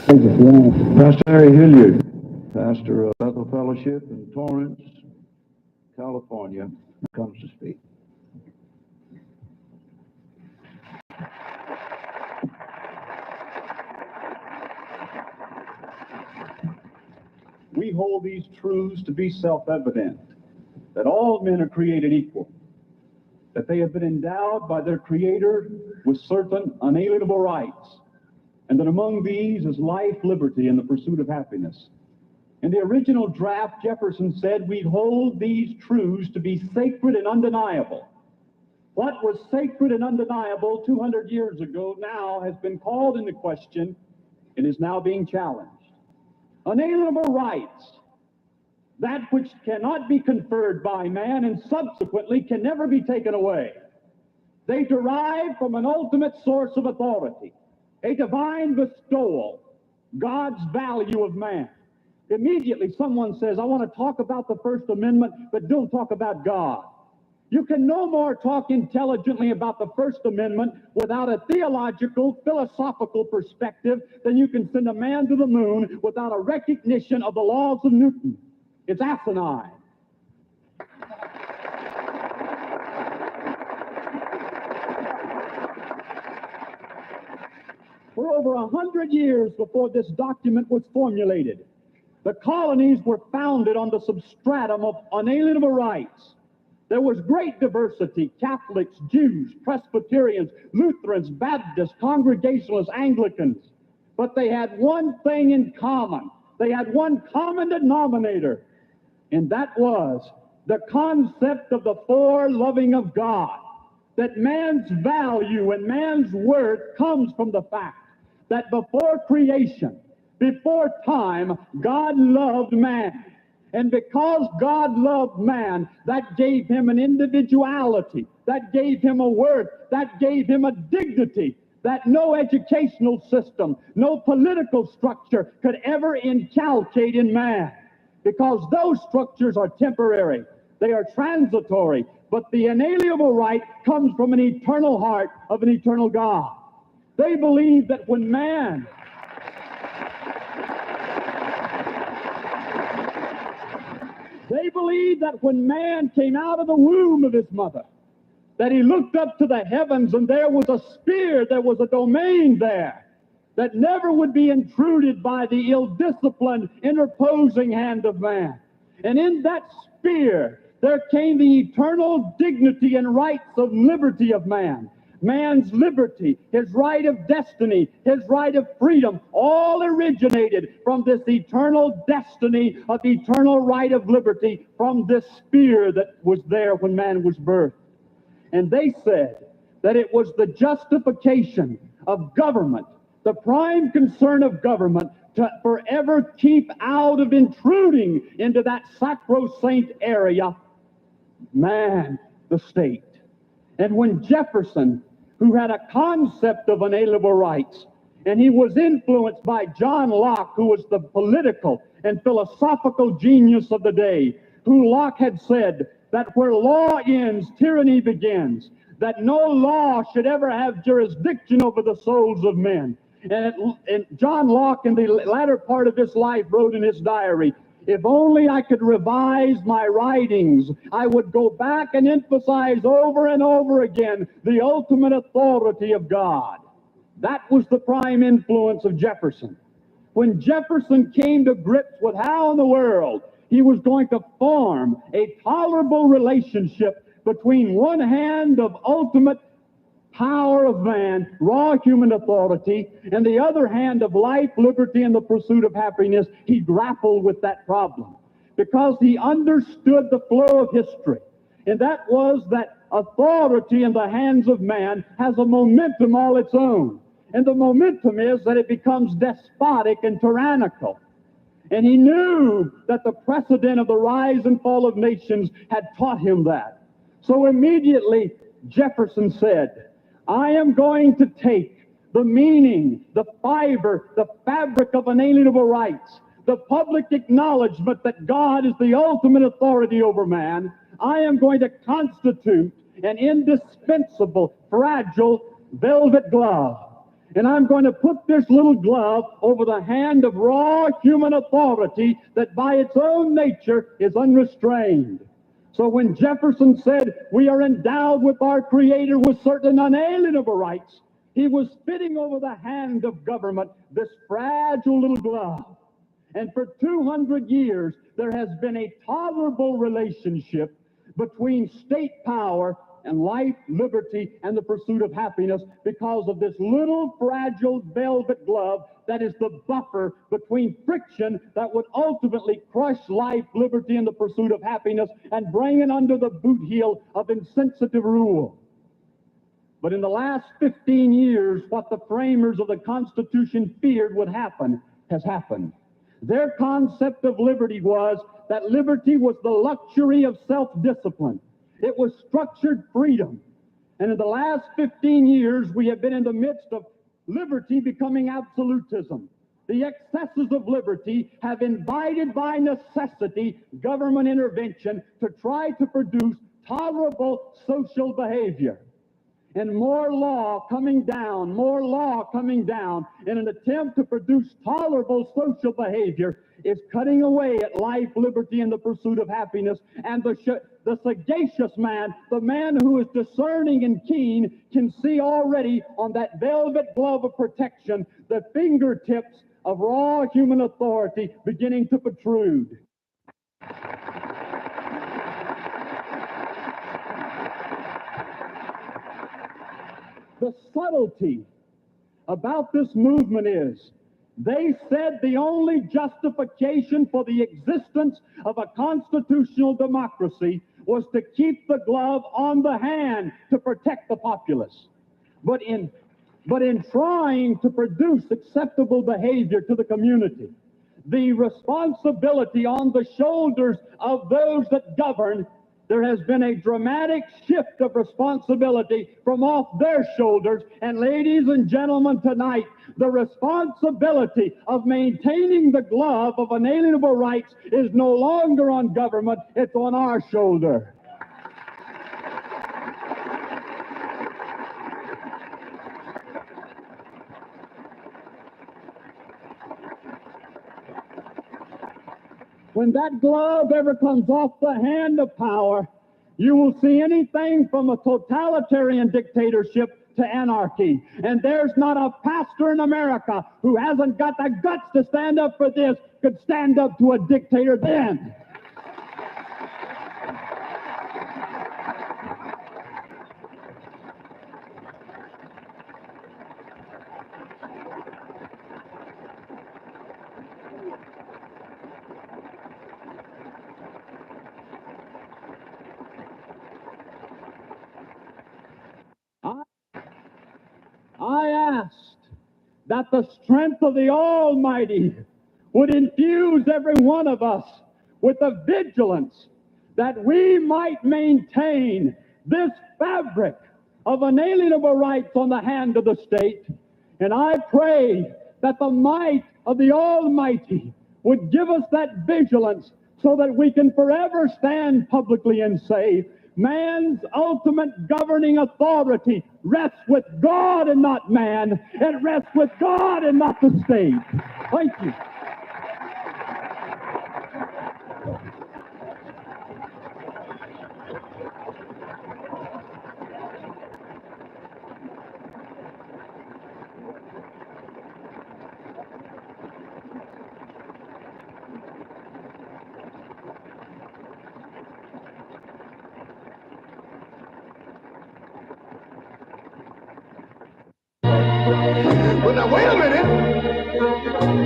Pastor Larry Hilliard, pastor of Bethel Fellowship in Torrance, California, comes to speak. We hold these truths to be self-evident, that all men are created equal, that they have been endowed by their Creator with certain unalienable rights, and that among these is life, liberty, and the pursuit of happiness. In the original draft, Jefferson said we hold these truths to be sacred and undeniable. What was sacred and undeniable 200 years ago now has been called into question and is now being challenged. Unalienable rights, that which cannot be conferred by man and subsequently can never be taken away. They derive from an ultimate source of authority, a divine bestowal, God's value of man. Immediately someone says, I want to talk about the First Amendment, but don't talk about God. You can no more talk intelligently about the First Amendment without a theological, philosophical perspective than you can send a man to the moon without a recognition of the laws of Newton. It's asinine. For over 100 years before this document was formulated, the colonies were founded on the substratum of unalienable rights. There was great diversity: Catholics, Jews, Presbyterians, Lutherans, Baptists, Congregationalists, Anglicans. But they had one thing in common. They had one common denominator, and that was the concept of the foreloving of God, that man's value and man's worth comes from the fact that before creation, before time, God loved man. And because God loved man, that gave him an individuality, that gave him a worth, that gave him a dignity that no educational system, no political structure could ever inculcate in man. Because those structures are temporary, they are transitory, but the inalienable right comes from an eternal heart of an eternal God. They believe that when man came out of the womb of his mother, that he looked up to the heavens and there was a sphere, there was a domain there that never would be intruded by the ill-disciplined, interposing hand of man. And in that sphere, there came the eternal dignity and rights of liberty of man. Man's liberty, his right of destiny, his right of freedom, all originated from this eternal destiny of eternal right of liberty from this sphere that was there when man was birthed. And they said that it was the justification of government, the prime concern of government, to forever keep out of intruding into that sacrosanct area, man, the state. And when Jefferson, who had a concept of unalienable rights, and he was influenced by John Locke, who was the political and philosophical genius of the day, who Locke had said that where law ends, tyranny begins, that no law should ever have jurisdiction over the souls of men. And John Locke, in the latter part of his life, wrote in his diary, if only I could revise my writings, I would go back and emphasize over and over again the ultimate authority of God. That was the prime influence of Jefferson. When Jefferson came to grips with how in the world he was going to form a tolerable relationship between one hand of ultimate power of man, raw human authority, and the other hand of life, liberty, and the pursuit of happiness, he grappled with that problem because he understood the flow of history. And that was that authority in the hands of man has a momentum all its own. And the momentum is that it becomes despotic and tyrannical. And he knew that the precedent of the rise and fall of nations had taught him that. So immediately Jefferson said, I am going to take the meaning, the fiber, the fabric of unalienable rights, the public acknowledgement that God is the ultimate authority over man. I am going to constitute an indispensable, fragile velvet glove. And I'm going to put this little glove over the hand of raw human authority that by its own nature is unrestrained. So when Jefferson said we are endowed with our Creator with certain unalienable rights, he was fitting over the hand of government this fragile little glove. And for 200 years, there has been a tolerable relationship between state power and life, liberty, and the pursuit of happiness because of this little fragile velvet glove that is the buffer between friction that would ultimately crush life, liberty, and the pursuit of happiness and bring it under the boot heel of insensitive rule. But in the last 15 years, what the framers of the Constitution feared would happen has happened. Their concept of liberty was that liberty was the luxury of self-discipline. It was structured freedom. And in the last 15 years, we have been in the midst of liberty becoming absolutism. The excesses of liberty have invited by necessity government intervention to try to produce tolerable social behavior. And more law coming down in an attempt to produce tolerable social behavior is cutting away at life, liberty, and the pursuit of happiness. And the sagacious man, the man who is discerning and keen, can see already on that velvet glove of protection the fingertips of raw human authority beginning to protrude. The subtlety about this movement is they said the only justification for the existence of a constitutional democracy was to keep the glove on the hand to protect the populace. But in trying to produce acceptable behavior to the community, the responsibility on the shoulders of those that govern, there has been a dramatic shift of responsibility from off their shoulders. And ladies and gentlemen, tonight, the responsibility of maintaining the glove of inalienable rights is no longer on government, it's on our shoulder. When that glove ever comes off the hand of power, you will see anything from a totalitarian dictatorship to anarchy. And there's not a pastor in America who hasn't got the guts to stand up for this could stand up to a dictator then. I asked that the strength of the Almighty would infuse every one of us with a vigilance that we might maintain this fabric of inalienable rights on the hand of the state. And I pray that the might of the Almighty would give us that vigilance so that we can forever stand publicly and say, man's ultimate governing authority rests with God and not man. It rests with God and not the state. Thank you. Well, now, wait a minute.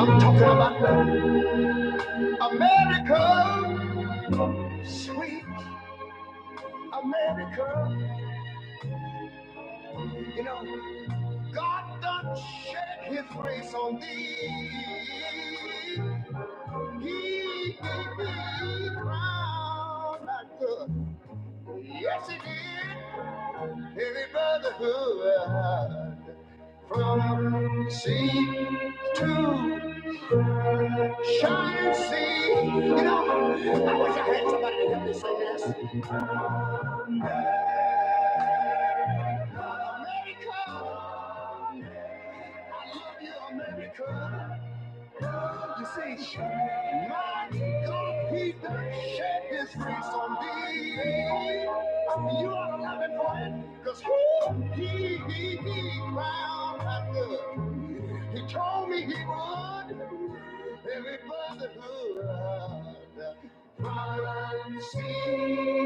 I'm talking about America, sweet America. You know, God done shed his grace on thee. He gave thee crown like good. Yes, he did. Every brotherhood. From sea to shining sea. You know, I wish I had somebody to help me sing this. America, could. You see, my God, he done shed his grace on thee. You ought to love him for it, because he found out good. He told me he would. Every brotherhood, follow and see.